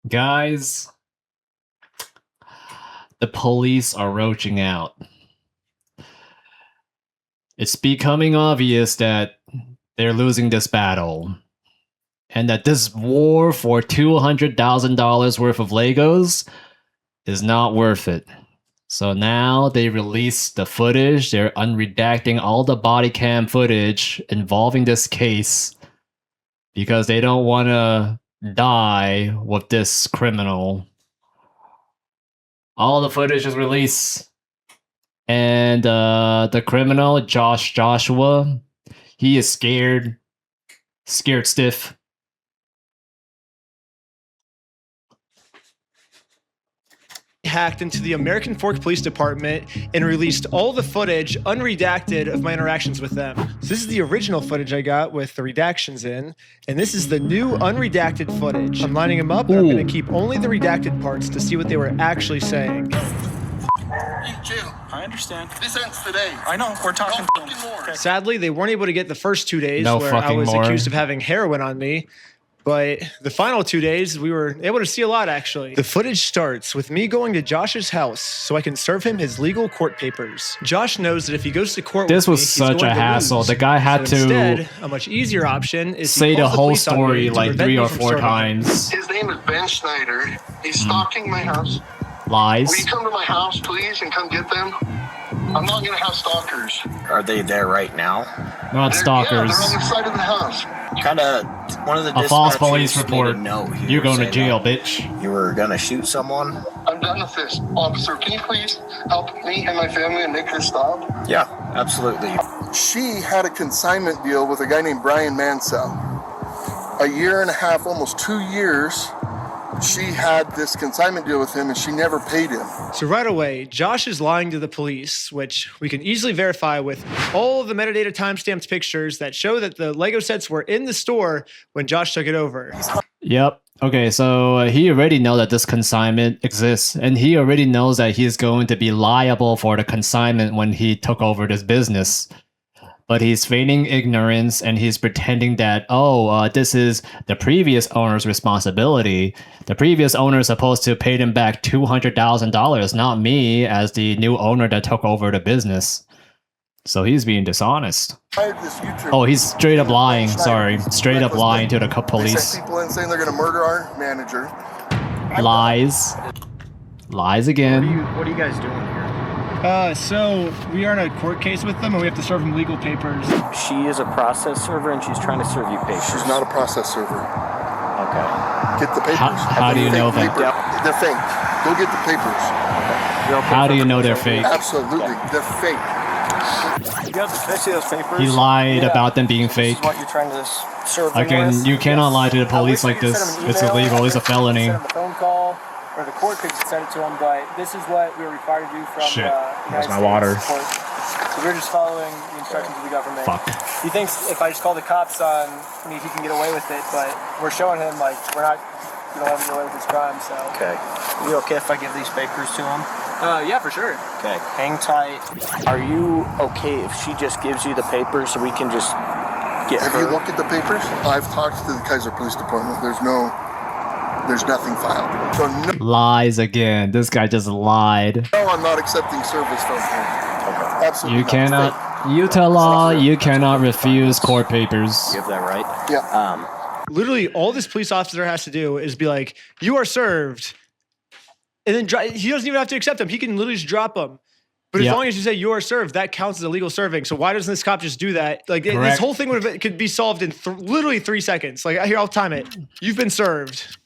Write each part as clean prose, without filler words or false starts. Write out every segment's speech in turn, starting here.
Guys, the police are roaching out. It's becoming obvious that they're losing this battle. And that this war for $200,000 worth of Legos is not worth it. So now they release the footage. They're unredacting all the body cam footage involving this case because they don't want to die with this criminal. All the footage is released. And the criminal, Joshua, he is scared stiff. Hacked into the American Fork Police Department and released all the footage unredacted of my interactions with them. So this is the original footage I got with the redactions in, and this is the new unredacted footage. I'm lining them up, and I'm going to keep only the redacted parts to see what they were actually saying. In jail. I understand. This ends today. I know. We're talking. No fucking more. Okay. Sadly, they weren't able to get the first 2 days No where I fucking was more. accused of having heroin on me. But the final 2 days, we were able to see a lot, actually. The footage starts with me going to Josh's house so I can serve him his legal court papers. Josh knows that if he goes to court This with was me, he's such going a to hassle. lose. The guy had So to instead, a much easier option is he say the calls whole police on me story to like prevent 3 me or from 4 serving him. times. His name is Ben Schneider. He's stalking my house. Will Lies. you come to my house, please, and come get them? I'm not going to have stalkers. Are they there right now? Not Yeah, stalkers. they're on the side of the house. Kind of one of the A false dispatchers police made report. a note here You're going to saying jail, that bitch. You were gonna shoot someone? I'm done with this. Officer, can you please help me and my family and make this stop? Yeah, absolutely. She had a consignment deal with a guy named Brian Mansell. A year and a half, almost 2 years, she had this consignment deal with him and she never paid him. So right away, Josh is lying to the police, which we can easily verify with all of the metadata timestamped pictures that show that the Lego sets were in the store when Josh took it over. Yep. Okay, so he already knows that this consignment exists, and he already knows that he's going to be liable for the consignment when he took over this business. But he's feigning ignorance, and he's pretending that, this is the previous owner's responsibility. The previous owner is supposed to pay him back $200,000, not me as the new owner that took over the business. So he's being dishonest. Oh, he's straight up lying. Sorry, straight up lying to the They police. sent people in saying they're going to murder our manager. Lies. Lies again. What are you guys doing here? So we are in a court case with them, and we have to serve them legal papers. She is a process server, and she's trying to serve you papers. She's not a process server. Okay. Get the papers. How do you know that? They're fake. Go get the papers. You're okay How do for you know me to they're serve you? fake? Absolutely. They're fake. You got the see those papers? He lied Yeah. about them being This fake. is what you're trying to serve them Again, with? you cannot lie to the police I like wish you could this. send them an It's email, illegal. It's a or felony. Send them a phone call, or the court could send it to them, but this is what we're required to do from Shit. the Where's United my water? States court. So we're just following the instructions of the government. Fuck. He thinks if I just call the cops on me, he can get away with it, but we're showing him, like, we're not going to let him get away with his crime, so. Okay. You okay if I give these papers to him? Yeah, for sure. Okay. Hang tight. Are you okay if she just gives you the papers so we can just get Have her? you looked at the papers? I've talked to the Kaiser Police Department. There's nothing filed. So no, Lies again. This guy just lied. I'm not accepting service from him. Okay. Absolutely You not. cannot. Utah law, you cannot refuse court papers. You have that right? Yeah. Literally, all this police officer has to do is be like, "You are served," and then he doesn't even have to accept them. He can literally just drop them. But as Yep. long as you say you are served, that counts as illegal serving. So why doesn't this cop just do that? Like this Correct. whole thing could be solved in literally 3 seconds. Like here, I'll time it. You've been served.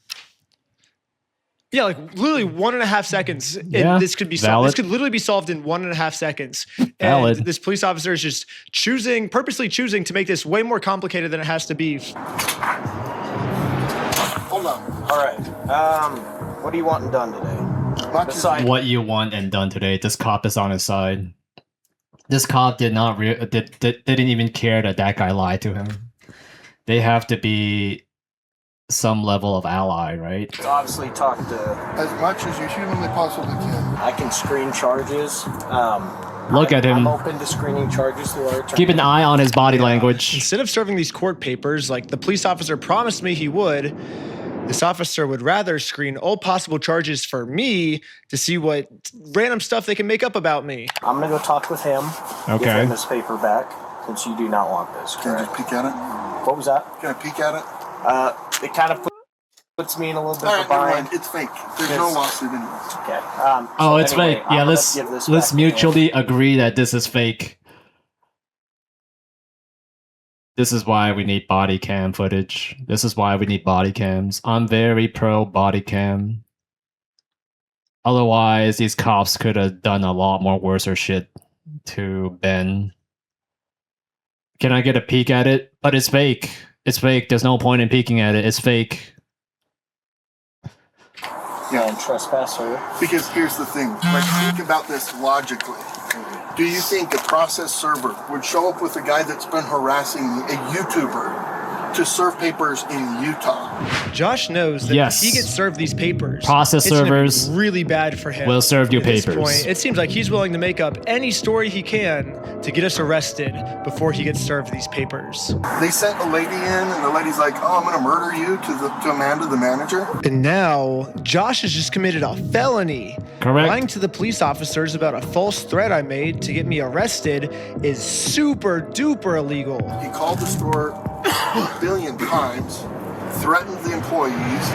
Yeah, like literally 1.5 seconds. And Yeah, this could be solved. valid. This could literally be solved in 1.5 seconds. Valid. And this police officer is just purposely choosing to make this way more complicated than it has to be. Hold on. All right. What are you wanting done today? Not just Besides, What you want and done today. This cop is on his side. This cop did not didn't even care that guy lied to him. They have to be some level of ally, right? obviously talk to. as much as you humanly possibly can. I can screen charges. Look at I'm him. open to screening charges through our attorney. Keep an eye on his body language. Instead of serving these court papers like the police officer promised me he would, This officer would rather screen all possible charges for me to see what random stuff they can make up about me. I'm gonna go talk with him. Okay. Give him this paper back, since you do not want this. Can I Correct? just peek at it? What was that? Can I peek at it? It kind of puts me in a little bit All of right, a never bind. mind. It's fake. There's no lawsuit anymore. Okay. Oh, so it's anyway, fake. I'm Yeah, gonna let's give this let's back to him. mutually agree that this is fake. This is why we need body cam footage. This is why we need body cams. I'm very pro body cam. Otherwise, these cops could have done a lot more worse or shit to Ben. Can I get a peek at it? But it's fake. It's fake. There's no point in peeking at it. It's fake. And trespasser. Because here's the thing. Like, think about this logically. Do you think a process server would show up with a guy that's been harassing a YouTuber to serve papers in Utah? Josh knows that Yes. if he gets served these papers, Process it's gonna be servers really bad for him. will serve you At this papers. point, it seems like he's willing to make up any story he can to get us arrested before he gets served these papers. They sent a lady in, and the lady's like, "Oh, I'm going to murder you," to Amanda, the manager. And now Josh has just committed a felony. Correct. Lying to the police officers about a false threat I made to get me arrested is super duper illegal. He called the store a billion times, threatened the employees.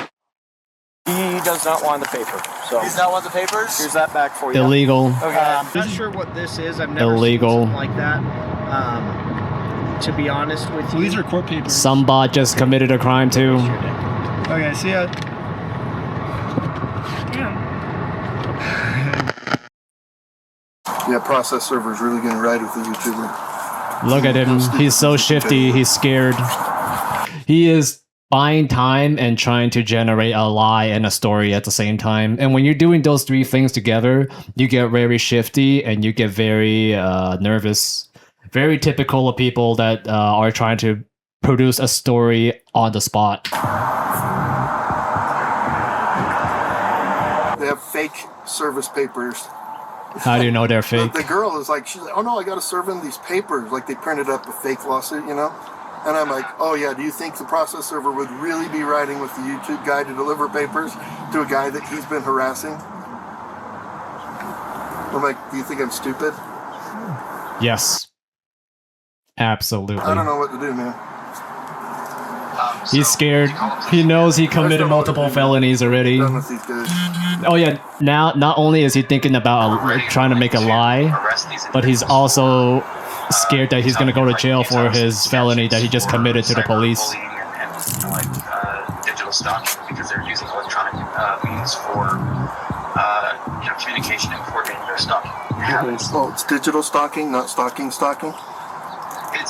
He does not want the paper. So He's not want the papers? here's that back for you. Illegal. Okay. I'm not sure what this is. I've never Illegal. seen something like that. To be honest with you. These are court papers. Some bot just committed a crime too. Okay, see ya. Yeah, process server's really going to ride with the YouTuber. Look at him. He's so shifty. He's scared. He is buying time and trying to generate a lie and a story at the same time. And when you're doing those three things together, you get very shifty and you get very nervous. Very typical of people that are trying to produce a story on the spot. They have fake service papers. How do you know they're fake? The girl is like, she's like, "Oh no, I got to serve him these papers." Like they printed up a fake lawsuit, you know? And I'm like, "Oh yeah, do you think the process server would really be riding with the YouTube guy to deliver papers to a guy that he's been harassing?" I'm like, "Do you think I'm stupid?" Yes. Absolutely. I don't know what to do, man. He's scared. He knows he committed multiple felonies already. Done with these guys. Oh yeah, now not only is he thinking about trying to make a lie, but he's also scared that he's going to go to jail for his felony that he just committed to the police. Digital stalking, because they're using electronic means for communication and coordinating their stalking. Oh, it's digital stalking, not stalking.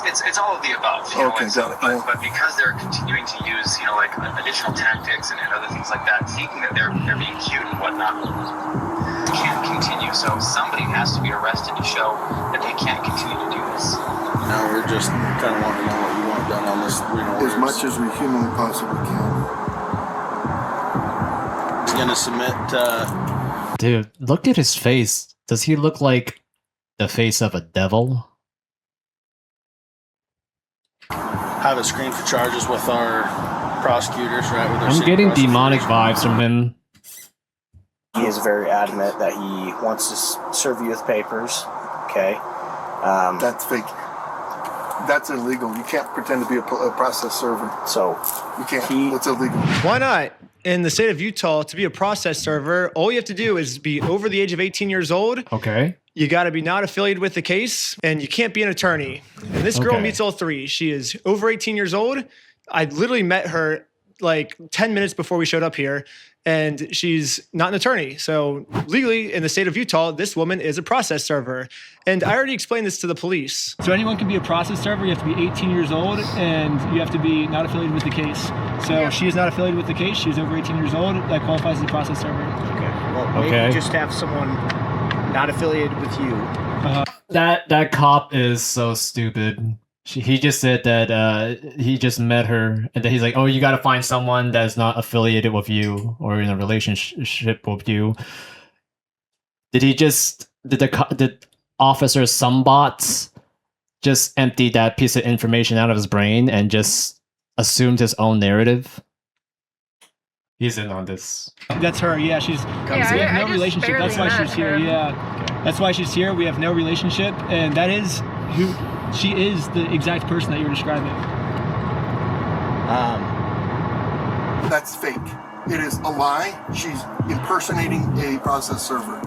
It's all of the above. Okay, got it. Yeah. But because they're continuing to use additional tactics and other things like that, thinking that they're being cute and whatnot, can't continue. So somebody has to be arrested to show that they can't continue to do this. Now we're just kind of wanting to know what you want done on this. As much as we humanly possibly can. He's gonna submit. Dude, look at his face. Does he look like the face of a devil? Have a screen for charges with our prosecutors, right? With our I'm city getting prosecutors. demonic vibes from him. He is very adamant that he wants to serve you with papers. Okay. That's fake. That's illegal. You can't pretend to be a process server. So You can't. It's illegal. Why not? In the state of Utah, to be a process server, all you have to do is be over the age of 18 years old. Okay. You got to be not affiliated with the case, and you can't be an attorney. And this girl Okay. meets all three. She is over 18 years old. I literally met her like 10 minutes before we showed up here, and she's not an attorney. So legally, in the state of Utah, this woman is a process server. And I already explained this to the police. So anyone can be a process server. You have to be 18 years old, and you have to be not affiliated with the case. So she is not affiliated with the case. She's over 18 years old. That qualifies as a process server. Well, Okay. maybe just have someone not affiliated with you. That cop is so stupid. He just said that he just met her, and then he's like, "Oh, you got to find someone that's not affiliated with you or in a relationship with you." Did the officer Sumbots just empty that piece of information out of his brain and just assumed his own narrative? He's in on this. That's her. Yeah, we have no relationship. That's why she's here. Yeah, that's why she's here. We have no relationship, and that is who she is. The exact person that you're describing. That's fake. It is a lie. She's impersonating a process server.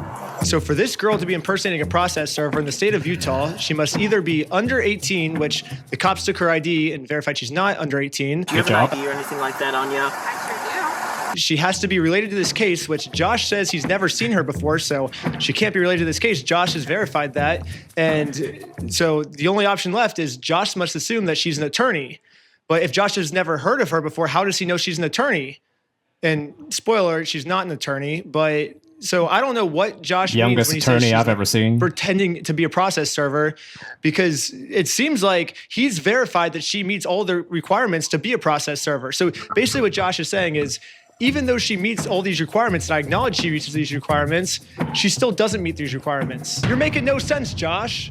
So for this girl to be impersonating a process server in the state of Utah, she must either be under 18, which the cops took her ID and verified she's not under 18. Do you have an ID or anything like that on you? I sure do. She has to be related to this case, which Josh says he's never seen her before, so she can't be related to this case. Josh has verified that. And so the only option left is Josh must assume that she's an attorney. But if Josh has never heard of her before, how does he know she's an attorney? And spoiler, she's not an attorney, but so I don't know what Josh youngest means when he attorney says I've ever seen, pretending to be a process server, because it seems like he's verified that she meets all the requirements to be a process server. So basically what Josh is saying is, even though she meets all these requirements, and I acknowledge she meets these requirements, she still doesn't meet these requirements. You're making no sense, Josh.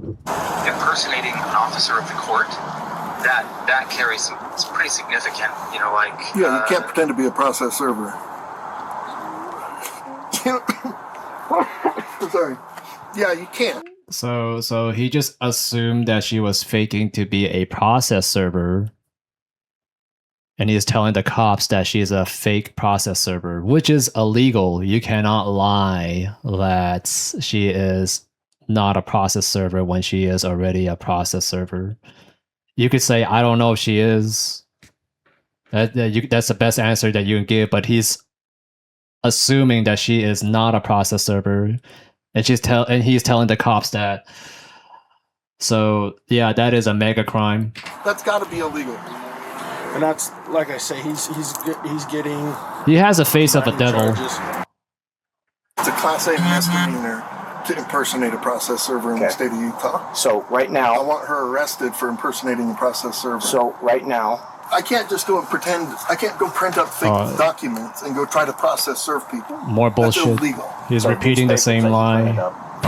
Impersonating an officer of the court, that carries it's pretty significant, you know, like Yeah, you can't pretend to be a process server. Sorry. Yeah, you can't. So he just assumed that she was faking to be a process server, and he's telling the cops that she's a fake process server, which is illegal. You cannot lie that she is not a process server when she is already a process server. You could say, I don't know if she is. That's the best answer that you can give, but he's assuming that she is not a process server, and he's telling the cops that. So yeah, that is a mega crime. That's got to be illegal. And that's, like I say, he's getting... He has a face of a devil. charges. It's a Class A misdemeanor to impersonate a process server in the state of Utah. So right I now, want her arrested for impersonating a process server. so right now, I can't just go and pretend. I can't go print up fake documents and go try to process serve people. More bullshit. That's illegal. He's repeating the same lie.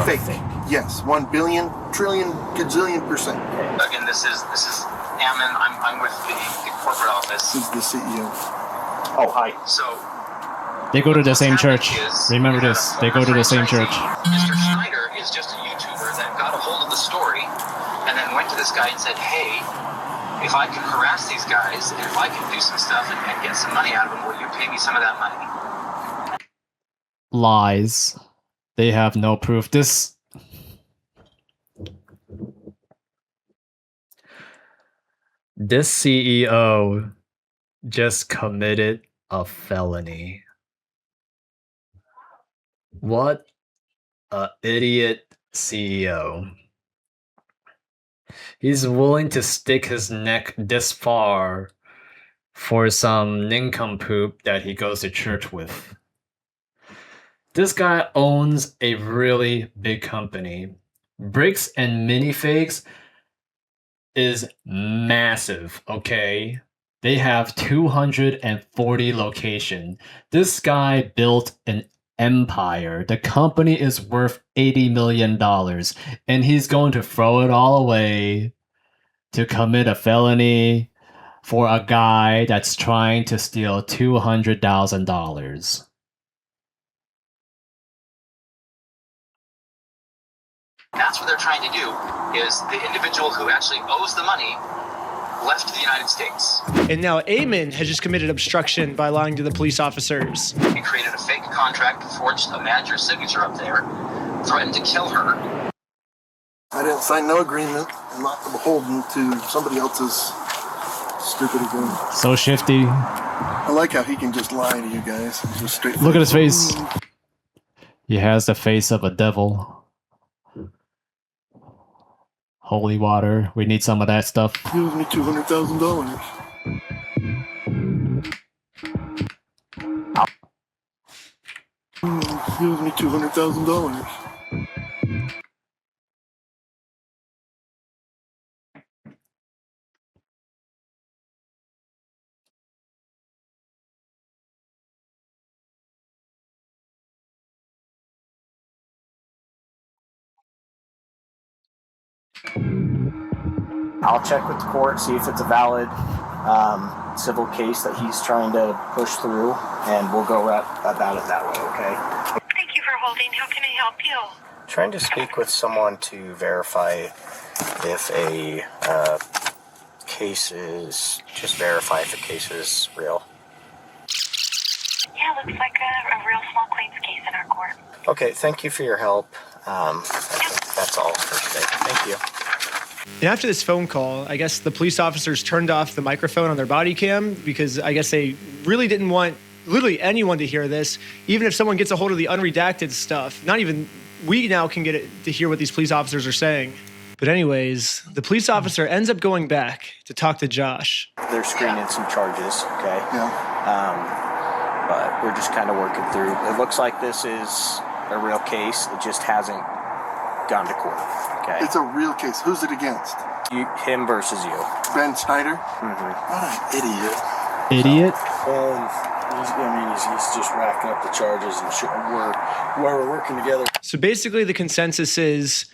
Fake. Yes, 1 billion, trillion, gazillion %. again, this is Ammon. I'm with the corporate office. He's the CEO. oh hi, So They go to the same what's church. happening is Remember you have this. a They go to the same former church. franchisee. Mr. Schneider is just a YouTuber that got a hold of the story and then went to this guy and said, hey, if I can harass these guys and if I can do some stuff and get some money out of them, will you pay me some of that money? Lies. They have no proof. This CEO just committed a felony. What a idiot CEO. He's willing to stick his neck this far for some nincompoop that he goes to church with. This guy owns a really big company. Bricks and Minifigs is massive, okay? They have 240 locations. This guy built an empire. The company is worth $80 million, and he's going to throw it all away to commit a felony for a guy that's trying to steal $200,000. That's what they're trying to do, is the individual who actually owes the money left the United States. And now Eamon has just committed obstruction by lying to the police officers. He created a fake contract, forged a manager's signature up there, threatened to kill her. I didn't sign no agreement. I'm not beholden to somebody else's stupid agreement. So shifty. I like how he can just lie to you guys. He's just straight. Look at his face. He has the face of a devil. Holy water. We need some of that stuff. He owes me $200,000. He owes me $200,000. I'll check with the court, see if it's a valid civil case that he's trying to push through, and we'll go about it that way, okay? Thank you for holding. How can I help you? Trying to speak with someone to verify if a case is, just verify if a case is real. Yeah, looks like a real small claims case in our court. Okay, thank you for your help. I think that's all for today. Thank you. And after this phone call, I guess the police officers turned off the microphone on their body cam because I guess they really didn't want literally anyone to hear this. Even if someone gets a hold of the unredacted stuff, not even we now can get it to hear what these police officers are saying. But anyways, the police officer ends up going back to talk to Josh. They're screening some charges, okay? Yeah. But we're just kind of working through. It looks like this is a real case. It just hasn't gone to court, okay? It's a real case. Who's it against? Him versus you. Ben Schneider? Mm-hmm. What an idiot. Idiot? He's just racking up the charges, and we're working together. So basically the consensus is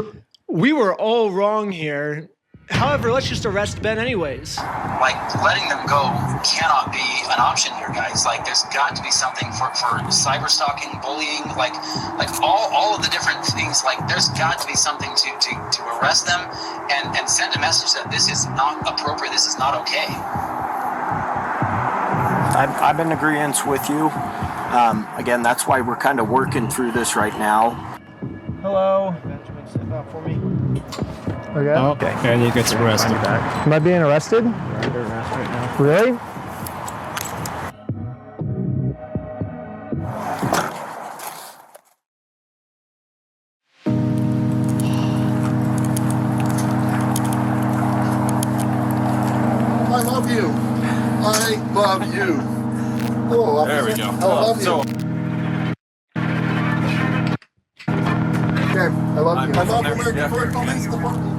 we were all wrong here. However, let's just arrest Ben anyways. Like, letting them go cannot be an option here, guys. Like, there's got to be something for cyber stalking, bullying, like all of the different things. Like, there's got to be something to arrest them and send a message that this is not appropriate, this is not okay. I'm in agreement with you. Again, that's why we're kind of working through this right now. Hello. Benjamin, step out for me. Okay. Oh, okay. And he gets arrested. Am I being arrested? You're under arrest right now. Really? I love you. I love you. Oh, There we go. I love you. Okay, I love you. I love you, American Fork Police Department.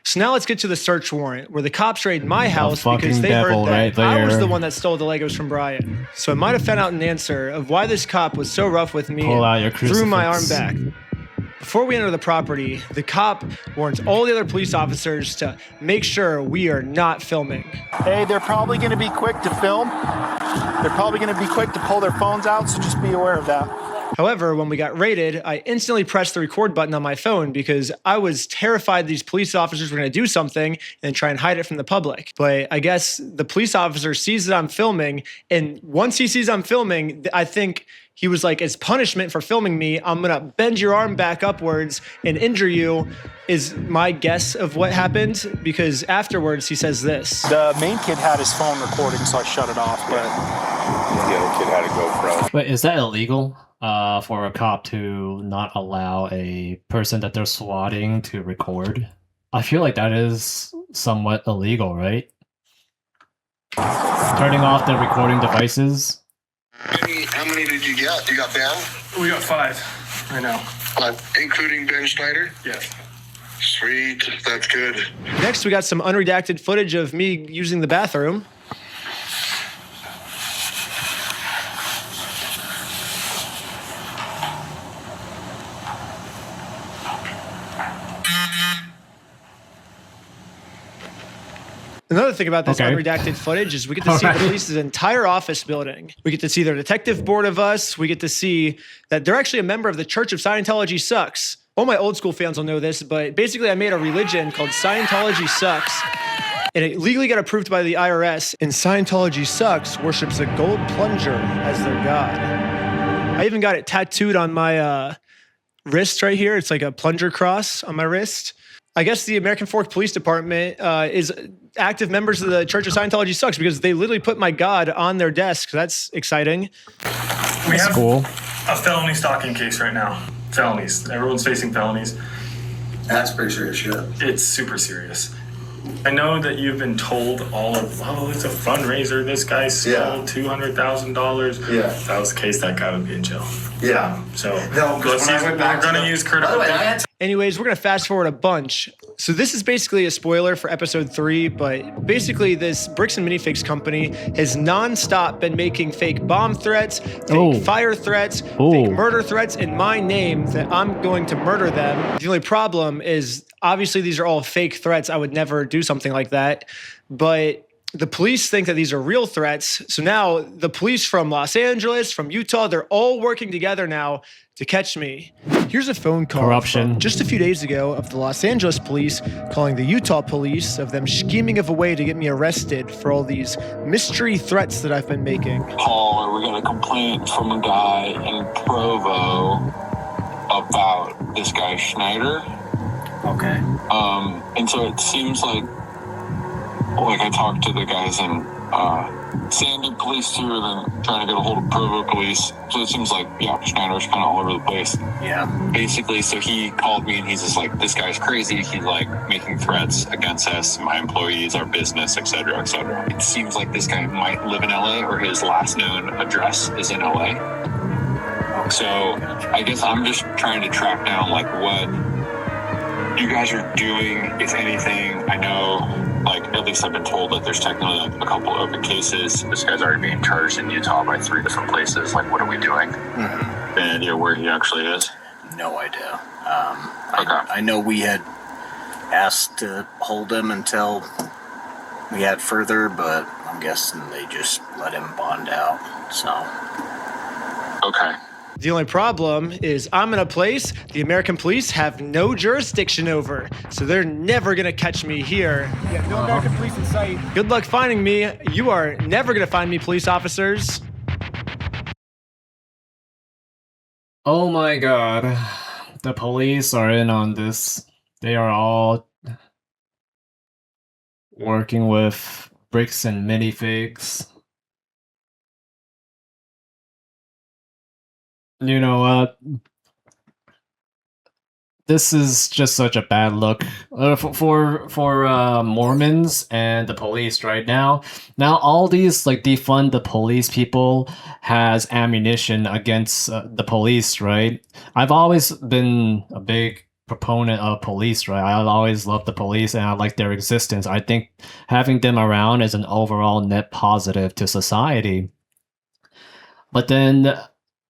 So now let's get to the search warrant, where the cops raid my house fucking because they devil heard that right I was there. the one that stole the Legos from Brian. So I might have found out an answer of why this cop was so rough with me Pull out your and threw my arm crucifix. back. Before we enter the property, the cop warns all the other police officers to make sure we are not filming. Hey, they're probably going to be quick to film. They're probably going to be quick to pull their phones out, so just be aware of that. However, when we got raided, I instantly pressed the record button on my phone because I was terrified these police officers were going to do something and try and hide it from the public. But I guess the police officer sees that I'm filming, and once he sees I'm filming, I think he was like, as punishment for filming me, I'm going to bend your arm back upwards and injure you, is my guess of what happened, because afterwards he says this. The main kid had his phone recording, so I shut it off, but The other kid had a GoPro. Wait, is that illegal? For a cop to not allow a person that they're swatting to record? I feel like that is somewhat illegal, right? Turning off the recording devices. How many did you get? You got Ben? we got 5 right now. Including Ben Schneider? Yes. Sweet, that's good. Next, we got some unredacted footage of me using the bathroom. Another thing about this Okay. unredacted footage is we get to see the police's entire office building. We get to see their detective board of us. We get to see that they're actually a member of the Church of Scientology Sucks. All my old school fans will know this, but basically I made a religion called Scientology Sucks. And it legally got approved by the IRS. And Scientology Sucks worships a gold plunger as their god. I even got it tattooed on my wrist right here. It's like a plunger cross on my wrist. I guess the American Fork Police Department is active members of the Church of Scientology Sucks because they literally put my god on their desk. That's exciting. We have Cool. a felony stalking case right now. Felonies. Everyone's facing felonies. That's pretty serious shit. It's super serious. I know that you've been told all of, oh, it's a fundraiser. This guy stole $200,000. Yeah. If that was the case, that guy would be in jail. Yeah. So No, because let's when I use, went back we're going to to the- use By critical the way, I thinking. had Anyways, we're going to fast forward a bunch. So this is basically a spoiler for episode 3, but basically this Bricks and Minifigs company has nonstop been making fake bomb threats, fake fire threats, fake murder threats in my name that I'm going to murder them. The only problem is obviously these are all fake threats. I would never do something like that, but the police think that these are real threats. So now the police from Los Angeles, from Utah, they're all working together now to catch me. Here's a phone call from just a few days ago of the Los Angeles police calling the Utah police of them scheming of a way to get me arrested for all these mystery threats that I've been making. Paul, we got a complaint from a guy in Provo about this guy Schneider. Okay. And so it seems like I talked to the guys in Sandy police too, and then trying to get a hold of Provo police. So it seems like, Schneider's kind of all over the place. Yeah. Basically, so he called me and he's just like, this guy's crazy. He's like making threats against us, my employees, our business, et cetera, et cetera. It seems like this guy might live in LA, or his last known address is in LA. So I guess I'm just trying to track down what you guys are doing, if anything. I know, at least I've been told that there's technically a couple open cases. This guy's already being charged in Utah by 3 different places. What are we doing? Mm-hmm. Any idea where he actually is? No idea. I know we had asked to hold him until we had further, but I'm guessing they just let him bond out. So. Okay. The only problem is I'm in a place the American police have no jurisdiction over, so they're never gonna catch me here. Yeah, no American police in sight. Good luck finding me. You are never gonna find me, police officers. Oh my god. The police are in on this. They are all working with Bricks and Minifigs. You know what? This is just such a bad look for Mormons and the police right now. Now all these defund the police people has ammunition against the police, right? I've always been a big proponent of police, right? I've always loved the police and I like their existence. I think having them around is an overall net positive to society. But then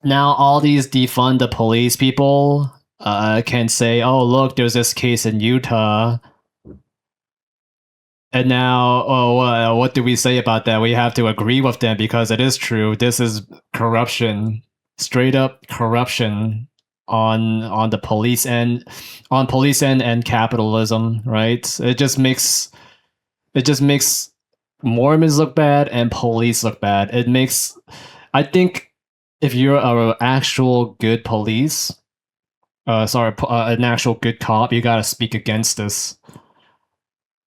now all these defund the police people can say, oh, look, there's this case in Utah. And now, what do we say about that? We have to agree with them because it is true. This is corruption, straight up corruption on the police end, and capitalism, right? It just makes Mormons look bad and police look bad. I think if you're an actual good police, an actual good cop, you gotta speak against this.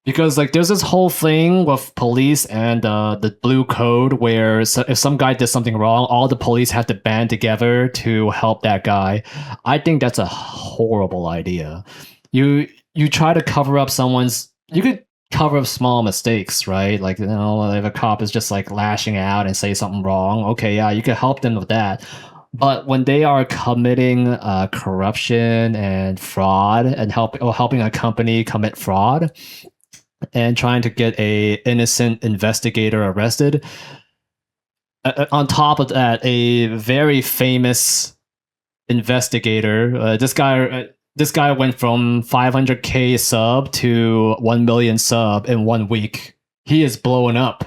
Because there's this whole thing with police and the blue code where if some guy did something wrong, all the police have to band together to help that guy. I think that's a horrible idea. You try to cover up you could cover up small mistakes, right? If a cop is just lashing out and say something wrong, okay, yeah, you can help them with that. But when they are committing corruption and fraud and helping a company commit fraud and trying to get a innocent investigator arrested, on top of that, a very famous investigator, this guy went from 500K sub to 1 million sub in 1 week. He is blowing up.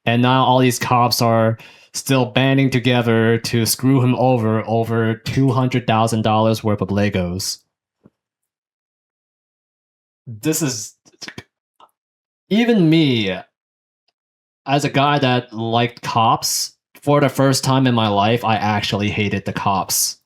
And now all these cops are still banding together to screw him over $200,000 worth of Legos. This is... Even me, as a guy that liked cops, for the first time in my life, I actually hated the cops.